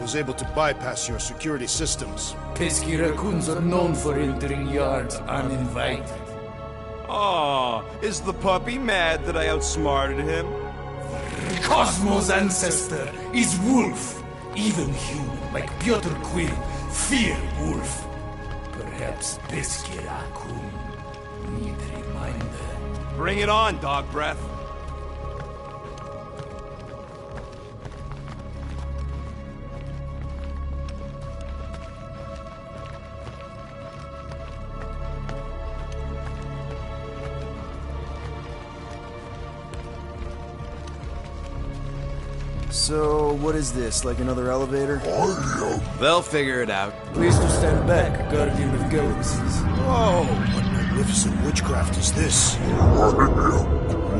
was able to bypass your security systems. Pesky raccoons are known for entering yards uninvited. Aw, is the puppy mad that I outsmarted him? Cosmo's ancestor is wolf. Even human, like Piotr Quill, fear wolf. Perhaps Pesky raccoon need reminder. Bring it on, dog breath. So, what is this, like another elevator? They'll figure it out. Please to stand back, Guardian of Galaxies. Oh, what magnificent witchcraft is this?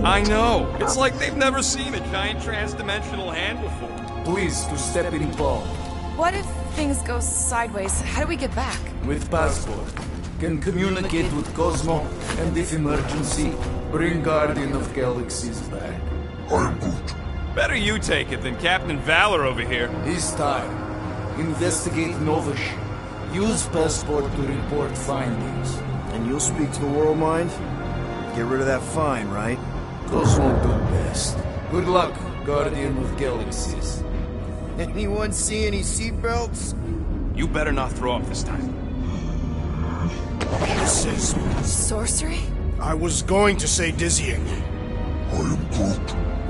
I know. It's like they've never seen a giant transdimensional hand before. Please to step in Paul. What if things go sideways? How do we get back? With passport. Can communicate with Cosmo, and if emergency, bring Guardian of Galaxies back. Better you take it than Captain Valor over here. This time, investigate Novish. Use passport to report findings. And you'll speak to the World Mind? Get rid of that fine, right? Cosmo do best. Good luck, Guardian of Galaxies. Anyone see any seatbelts? You better not throw up this time. This is... Sorcery? I was going to say dizzying.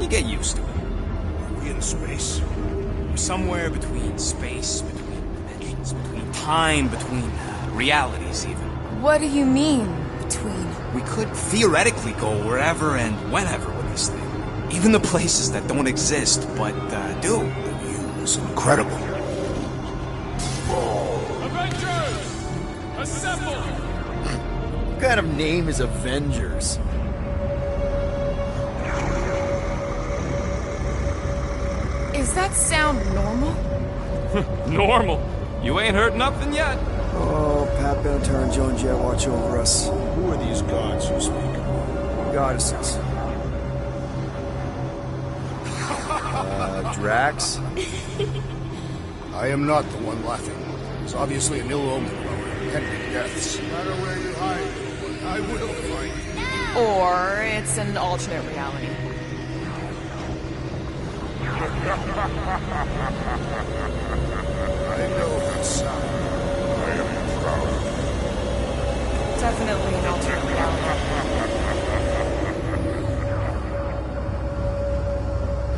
You get used to it. Are we in space? Somewhere between space, between dimensions, between time, between realities even. What do you mean, between? We could theoretically go wherever and whenever with this thing. Even the places that don't exist, but do. It's incredible. Avengers! Assemble! What kind of name is Avengers? Is that sound normal? Normal. You ain't heard nothing yet. Oh, Pat Benatar and Joan Jett watch over us. Who are these gods you speak of? Goddesses. Drax? I am not the one laughing. It's obviously an ill omen of our impending deaths. No matter where you hide, I will find you. Or it's an alternate reality. I know that sound. I am proud. Definitely an alternate reality.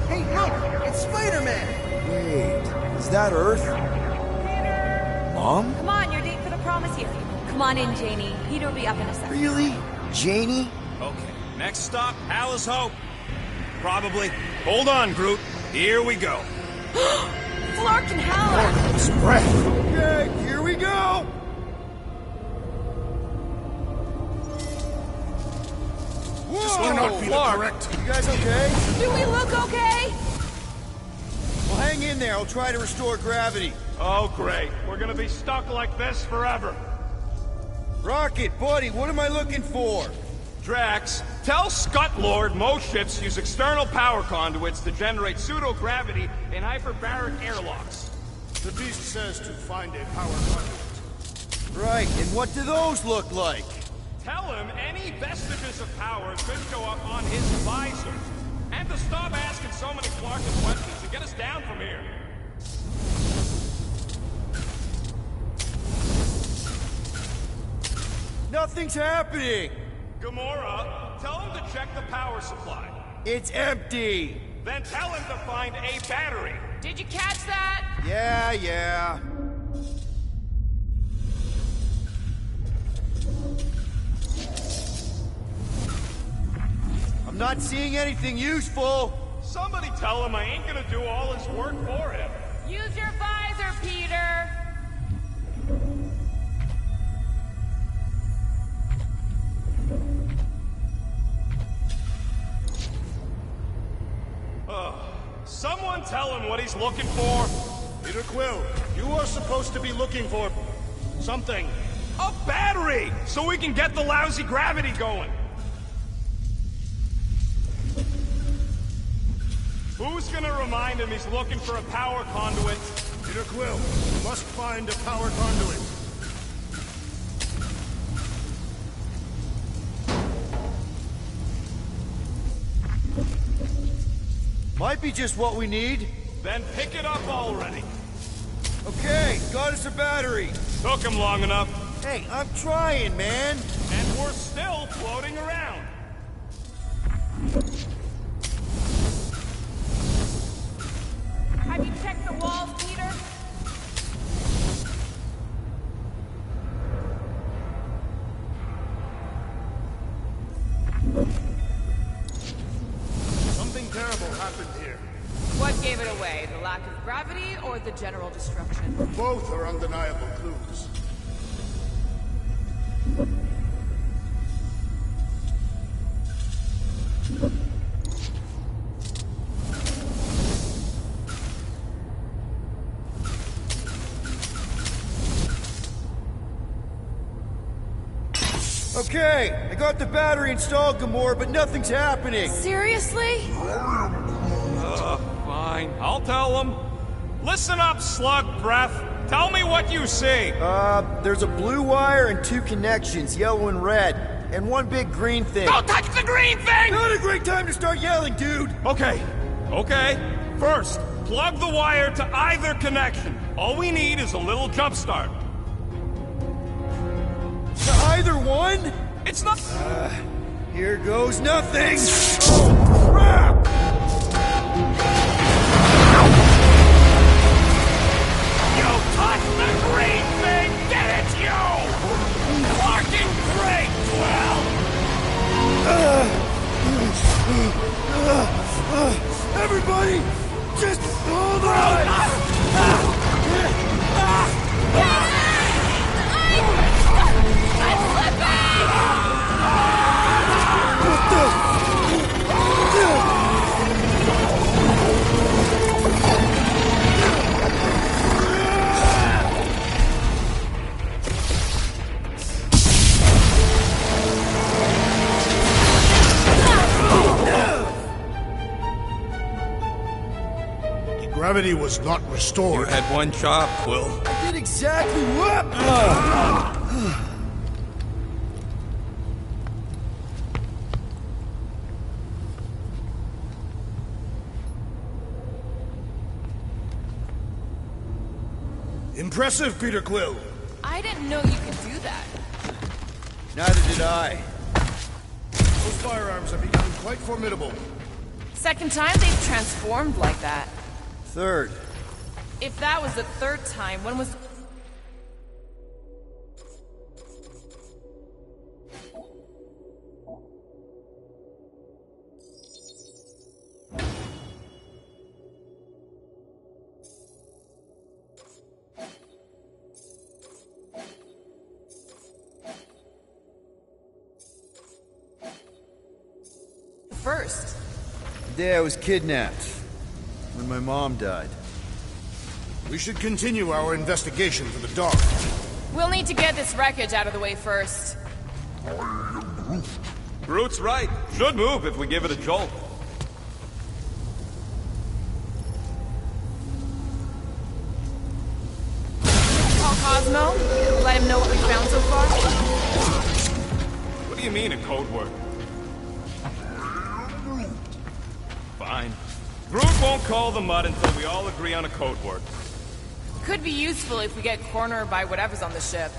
Hey, look! It's Spider-Man! Wait, is that Earth? Mom? Come on, you're late for the promise here. Come on in, Janie. Peter will be up in a second. Really? Janie? Okay, next stop, Alice Hope. Probably. Hold on, Groot. Here we go. Flark and Howler! It's breath. Okay, here we go! This cannot be the correct. You guys okay? Do we look okay? Well, hang in there. I'll try to restore gravity. Oh, great. We're gonna be stuck like this forever. Rocket, buddy, what am I looking for? Drax, tell Scut Lord most ships use external power conduits to generate pseudo-gravity in hyperbaric airlocks. The beast says to find a power conduit. Right, and what do those look like? Tell him any vestiges of power could show up on his visor. And to stop asking so many Clarkin questions and get us down from here. Nothing's happening! Gamora, tell him to check the power supply. It's empty! Then tell him to find a battery. Did you catch that? Yeah. I'm not seeing anything useful! Somebody tell him I ain't gonna do all his work for him. Use your visor, Peter! Someone tell him what he's looking for. Peter Quill, you are supposed to be looking for... something. A battery! So we can get the lousy gravity going. Who's gonna remind him he's looking for a power conduit? Peter Quill, you must find a power conduit. Might be just what we need. Then pick it up already. Okay, got us a battery. Took him long enough. Hey, I'm trying, man. And we're still floating around. Have you checked the walls, Peter? Something terrible happened here. What gave it away? The lack of gravity or the general destruction? Both are undeniable clues. Okay, I got the battery installed, Gamora, but nothing's happening. Seriously? Fine, I'll tell him. Listen up, slug breath. Tell me what you see. There's a blue wire and 2 connections, yellow and red, and 1 big green thing. Don't touch the green thing! Not a great time to start yelling, dude! Okay. First, plug the wire to either connection. All we need is a little jump start. To either one? It's not... Here goes nothing! Oh, crap! You touched the green thing! Get it, you! Fucking great, Quill! Everybody, just hold on! Gravity was not You restored. had one job, Quill. Did exactly what? Impressive, Peter Quill. I didn't know you could do that. Neither did I. Those firearms are becoming quite formidable. Second time they've transformed like that. Third. If that was the third time, when was... First. The day I was kidnapped. When my mom died. We should continue our investigation for the dog. We'll need to get this wreckage out of the way first. Groot's right. Should move if we give it a jolt. Call Cosmo. Let him know what we found so far. What do you mean, a code word? Fine. Groot won't call the mud until we all agree on a code word. Could be useful if we get cornered by whatever's on the ship.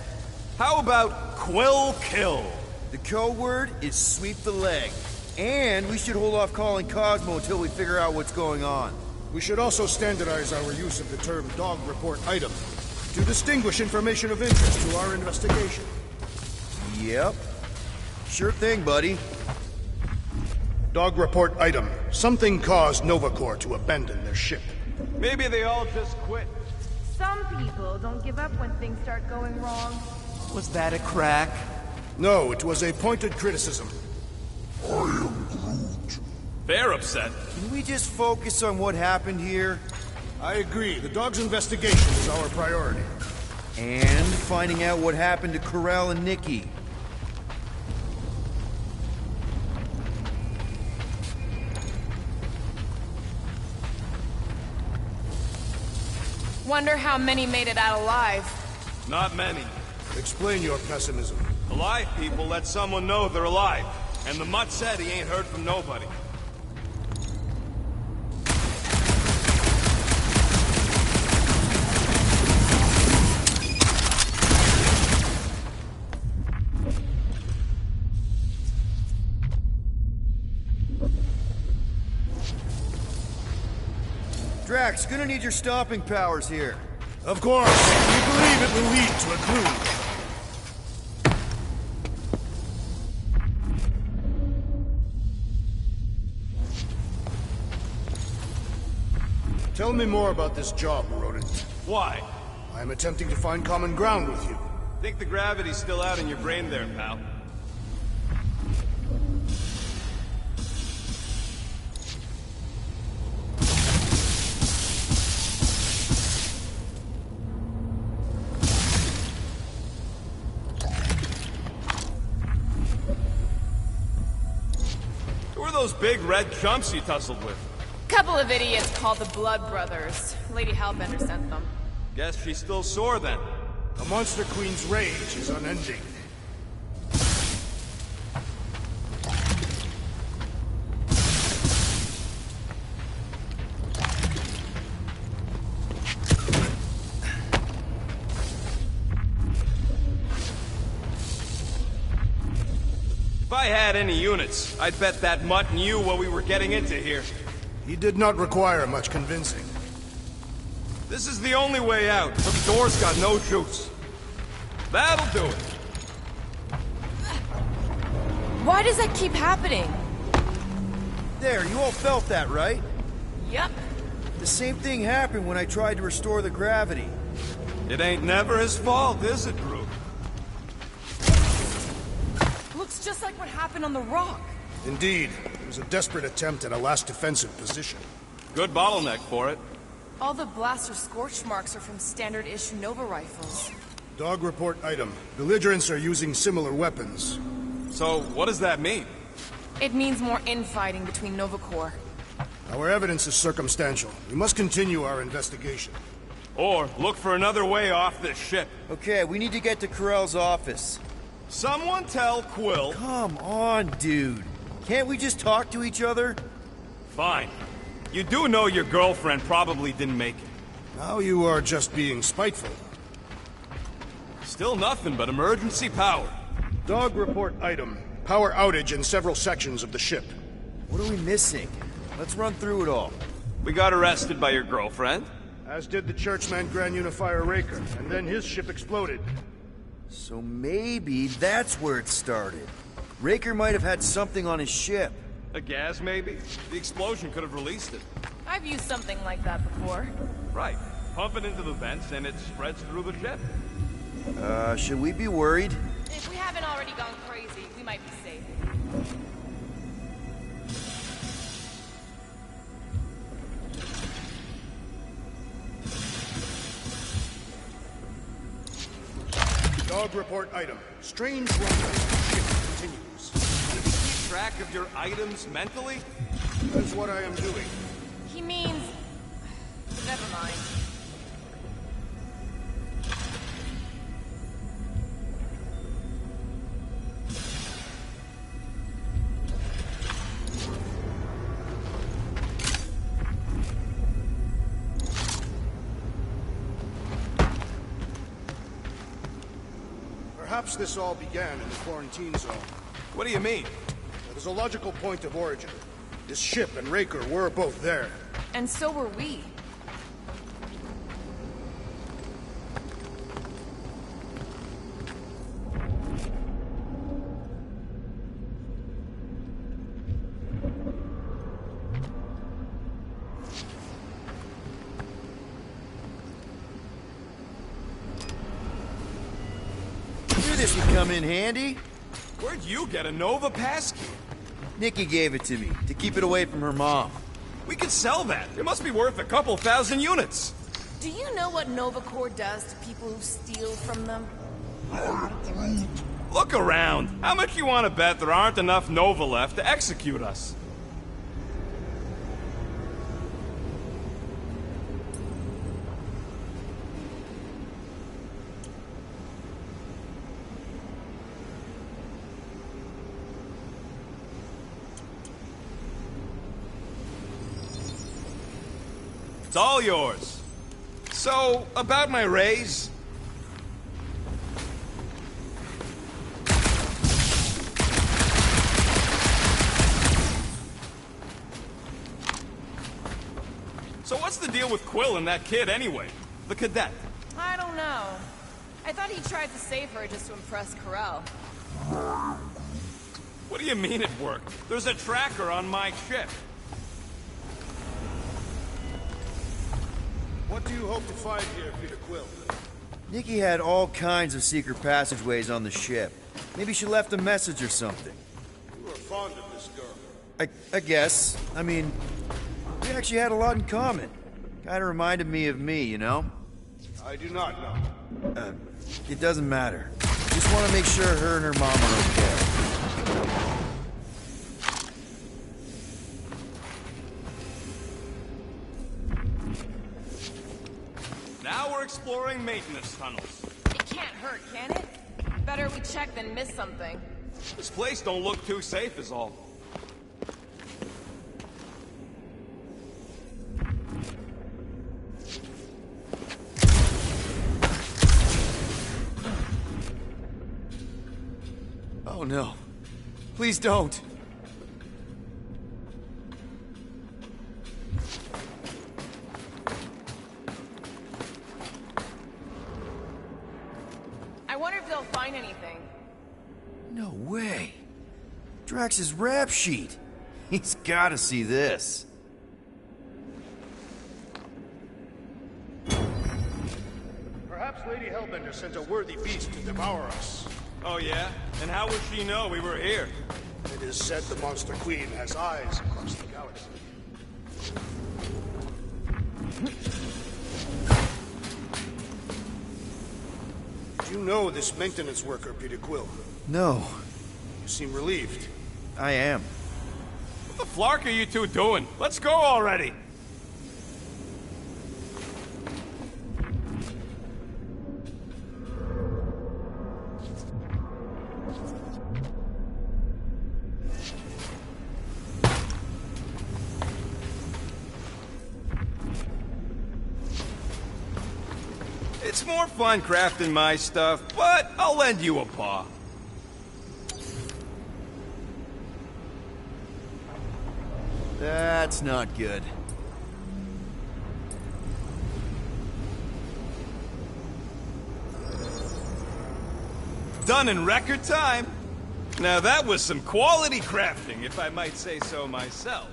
How about Quill Kill? The code word is sweep the leg. And we should hold off calling Cosmo until we figure out what's going on. We should also standardize our use of the term dog report item to distinguish information of interest to our investigation. Yep. Sure thing, buddy. Dog report item. Something caused Nova Corps to abandon their ship. Maybe they all just quit. Some people don't give up when things start going wrong. Was that a crack? No, it was a pointed criticism. They're upset. Can we just focus on what happened here? I agree. The dog's investigation is our priority. And finding out what happened to Corral and Nikki. Wonder how many made it out alive. Not many. Explain your pessimism. Alive people let someone know they're alive. And the mutt said he ain't heard from nobody. Drax, gonna need your stomping powers here. Of course. We believe it will lead to a clue. Tell me more about this job, Rodent. Why? I am attempting to find common ground with you. Think the gravity's still out in your brain there, pal. Who are those big red chumps you tussled with? Couple of idiots called the Blood Brothers. Lady Hellbender sent them. Guess she's still sore then. The Monster Queen's rage is unending. If I had any units, I'd bet that mutt knew what we were getting into here. He did not require much convincing. This is the only way out, but the door's got no shoots. That'll do it. Why does that keep happening? There, you all felt that, right? Yep. The same thing happened when I tried to restore the gravity. It ain't never his fault, is it, Groot? Looks just like what happened on the rock. Indeed, it was a desperate attempt at a last defensive position. Good bottleneck for it. All the blaster scorch marks are from standard-issue Nova rifles. Dog report item. Belligerents are using similar weapons. So, what does that mean? It means more infighting between Nova Corps. Our evidence is circumstantial. We must continue our investigation. Or look for another way off this ship. Okay, we need to get to Corell's office. Someone tell Quill. Come on, dude. Can't we just talk to each other? Fine. You do know your girlfriend probably didn't make it. Now you are just being spiteful. Still nothing but emergency power. Dog report item. Power outage in several sections of the ship. What are we missing? Let's run through it all. We got arrested by your girlfriend. As did the Churchman Grand Unifier Raker, and then his ship exploded. So maybe that's where it started. Raker might have had something on his ship. A gas, maybe? The explosion could have released it. I've used something like that before. Right. Pump it into the vents and it spreads through the ship. Should we be worried? If we haven't already gone crazy, we might be safe. Dog report item. Strange rumble. Ship continues. Keep track of your items mentally? That's what I am doing. He means... Never mind. Perhaps this all began in the quarantine zone. What do you mean? It is a logical point of origin. This ship and Raker were both there. And so were we. Knew this would come in handy. Where'd you get a Nova passkey? Nikki gave it to me, to keep it away from her mom. We could sell that. It must be worth a couple thousand units. Do you know what Nova Corps does to people who steal from them? Look around. How much you want to bet there aren't enough Nova left to execute us? It's all yours. So, about my raise? So what's the deal with Quill and that kid anyway? The cadet? I don't know. I thought he tried to save her just to impress Corel. What do you mean it worked? There's a tracker on my ship. What do you hope to find here, Peter Quill? Nikki had all kinds of secret passageways on the ship. Maybe she left a message or something. You are fond of this girl. I guess. I mean, we actually had a lot in common. Kinda reminded me of me, you know? I do not know. It doesn't matter. Just want to make sure her and her mom are okay. Now we're exploring maintenance tunnels. It can't hurt, can it? Better we check than miss something. This place don't look too safe is all. Oh no. Please don't. I wonder if they'll find anything. No way. Drax's rap sheet. He's gotta see this. Perhaps Lady Hellbender sent a worthy beast to devour us. Oh yeah? And how would she know we were here? It is said the Monster Queen has eyes across the galaxy. Do you know this maintenance worker, Peter Quill? No, You seem relieved. I am. What the flark are you two doing? Let's go already! It's more fun crafting my stuff, but I'll lend you a paw. That's not good. Done in record time. Now that was some quality crafting, if I might say so myself.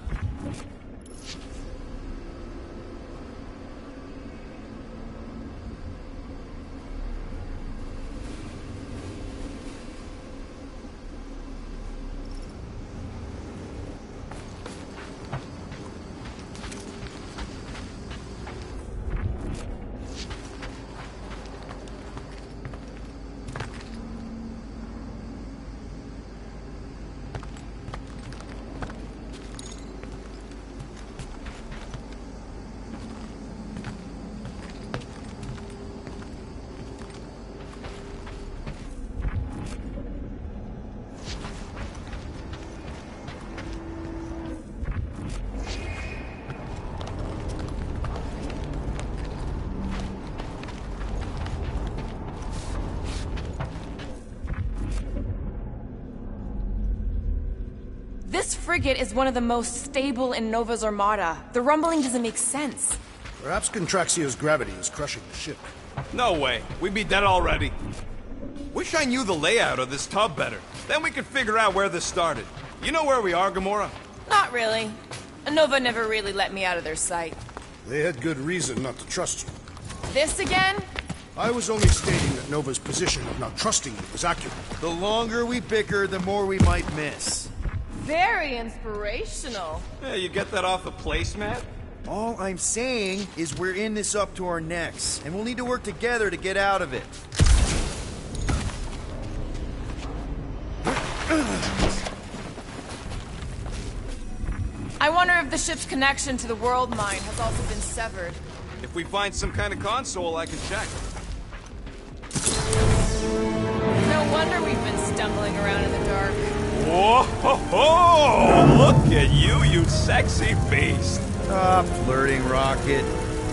This frigate is one of the most stable in Nova's armada. The rumbling doesn't make sense. Perhaps Contraxia's gravity is crushing the ship. No way. We'd be dead already. Wish I knew the layout of this tub better. Then we could figure out where this started. You know where we are, Gamora? Not really. Nova never really let me out of their sight. They had good reason not to trust you. This again? I was only stating that Nova's position of not trusting you was accurate. The longer we bicker, the more we might miss. Very inspirational. Yeah, you get that off the placemat? All I'm saying is we're in this up to our necks, and we'll need to work together to get out of it. I wonder if the ship's connection to the world mine has also been severed. If we find some kind of console, I can check. No wonder we've been stumbling around in the dark. Whoa! Ho, ho! Look at you, you sexy beast! Stop flirting, Rocket.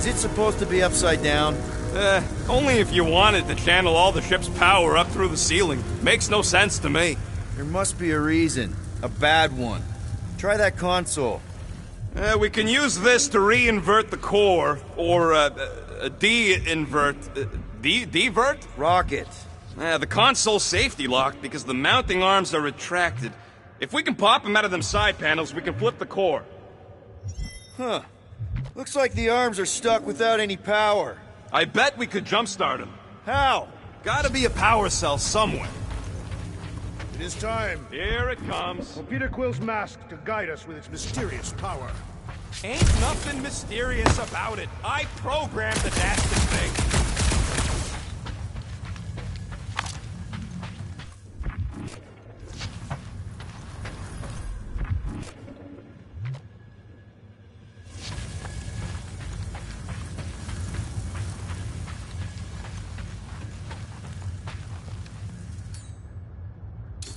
Is it supposed to be upside down? Only if you wanted to channel all the ship's power up through the ceiling. Makes no sense to me. There must be a reason. A bad one. Try that console. We can use this to re-invert the core, or de-invert... Divert? Rocket. The console's safety locked because the mounting arms are retracted. If we can pop them out of them side panels, we can flip the core. Huh. Looks like the arms are stuck without any power. I bet we could jumpstart them. How? Gotta be a power cell somewhere. It is time Here it comes. for Peter Quill's mask to guide us with its mysterious power. Ain't nothing mysterious about it. I programmed the dastard thing.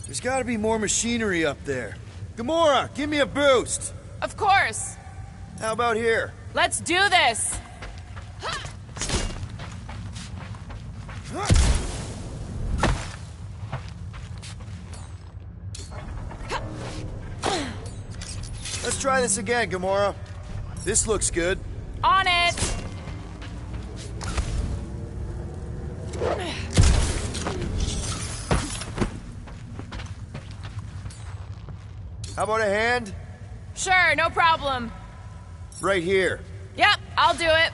There's gotta be more machinery up there. Gamora, give me a boost! Of course. How about here? Let's do this. Let's try this again, Gamora. This looks good. On it. How about a hand? Sure, no problem. Right here. Yep, I'll do it.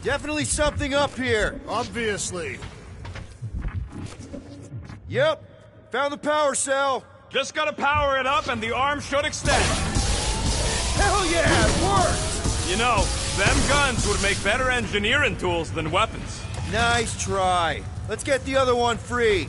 Definitely something up here. Obviously. Yep. Found the power cell. Just gotta power it up and the arm should extend. Hell yeah, it worked! You know, them guns would make better engineering tools than weapons. Nice try. Let's get the other one free.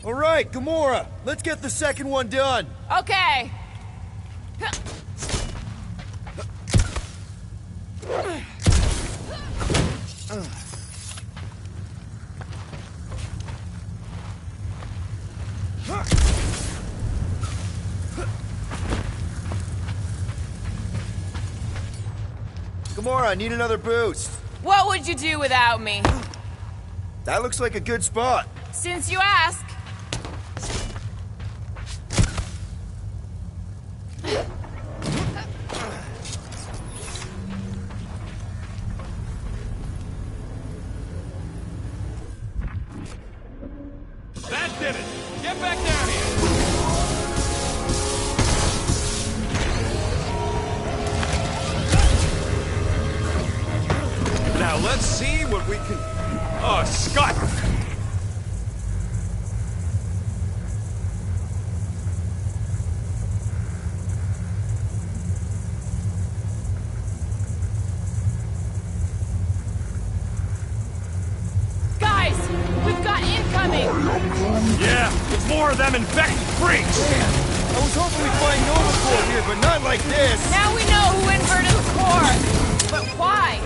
All right, Gamora, let's get the second one done. Okay. Gamora, I need another boost. What would you do without me? That looks like a good spot. Since you ask. That did it. Get back down here. Now let's see what we can... Oh, Scott! Guys, we've got incoming. Yeah, it's more of them infected freaks! I was hoping we'd find Nova Corps here, but not like this. Now we know who inverted the core. But why?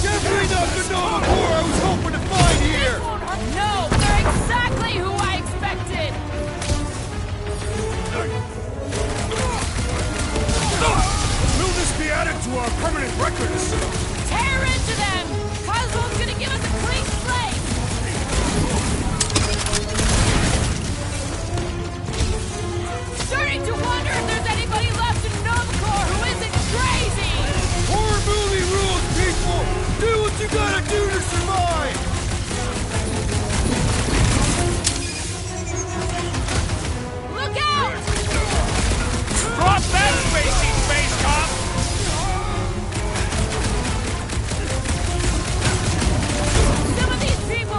Definitely not the Nova Corps I was hoping to find here. No, they're exactly who I expected. Will this be added to our permanent records? Tear into them. Cosmo's gonna give us a clean slate. Starting to wonder if there's anybody left in Nova Corps who isn't crazy. Horror movie rules, people. Do what you gotta do to survive. Look out! Drop that spacey space cop! Some of these people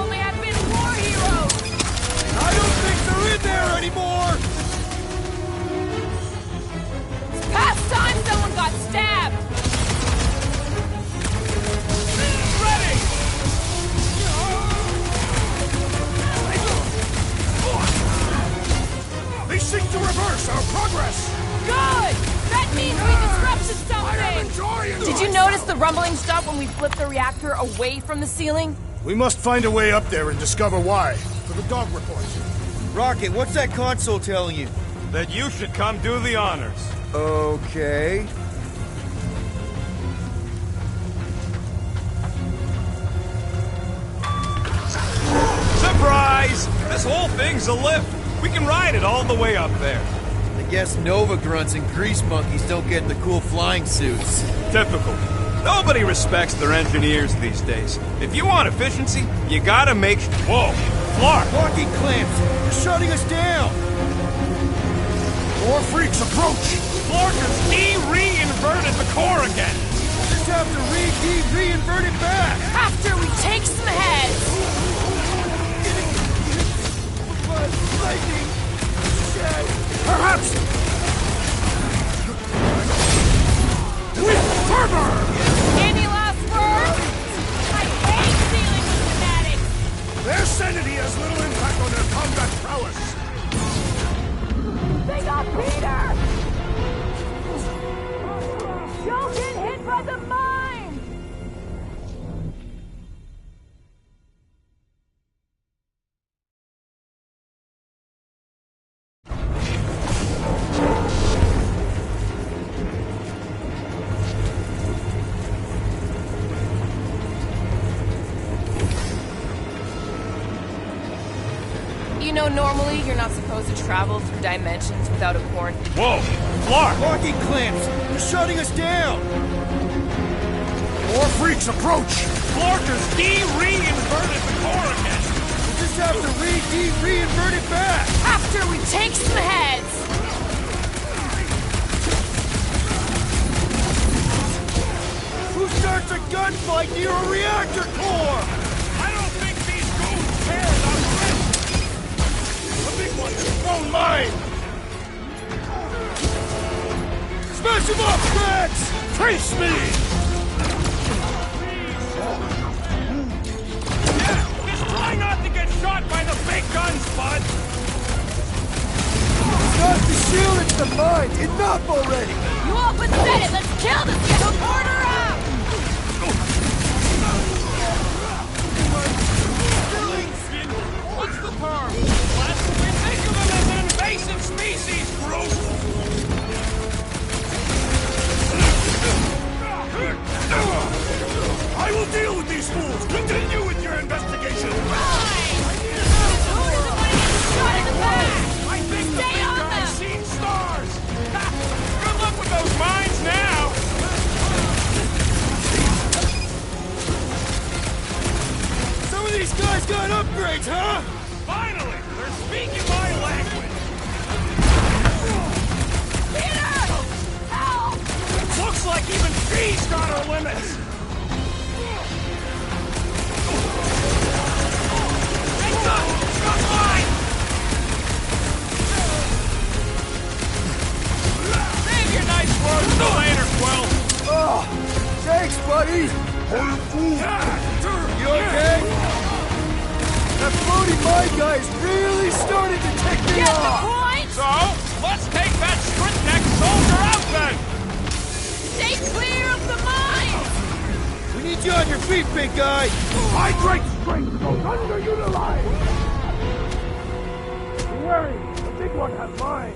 notice the rumbling stop when we flip the reactor away from the ceiling? We must find a way up there and discover why. For the dog report. Rocket, what's that console telling you? That you should come do the honors. Okay. Surprise! This whole thing's a lift. We can ride it all the way up there. I guess Nova grunts and grease monkeys don't get the cool flying suits. Typical. Nobody respects their engineers these days. If you want efficiency, you gotta make... Whoa! Clark! Locking clamps! They're shutting us down! More freaks approach! Clarkers re-inverted the core again! Just have to re-invert it back! After we take some heads! Lightning! Perhaps! With fervor! Any last words? I hate dealing with fanatics! Their sanity has little impact on their combat prowess! They got Peter! Don't get hit by the mine! You know, normally you're not supposed to travel through dimensions without a quarantine. Whoa! Clark! Locking clamps! They're shutting us down! More freaks approach! Clarkers re-inverted the core again! We just have to re-invert it back! After we take some heads! Who starts a gunfight near a reactor core? I don't think these goons care about risk! The big one has thrown mine! Smash him up, Max! Face me! Yeah, just try not to get shot by the big guns, bud! Not the shield, it's the mine! Enough already! You all pathetic! Let's kill this teleporter out! What's the term? Let's think of them as an invasive species, Groot! I will deal with these fools! Continue with your investigation! I think the Stay big on guy's them! seen stars! Ha! Good luck with those mines now! Some of these guys got upgrades, huh? Finally! They're speaking my language! Peter! Help! Looks like even she's got her limits! Hey, Doug! Stop mine! Save your nice words till later, Quill! Oh, thanks, buddy! You okay? That floaty mine guy is really starting to take me Get the off! point? So, let's take that strip-neck soldier out then! Stay clear of the mine! We need you on your feet, big guy! My great strength goes underutilized! Be wary, the big one has mine!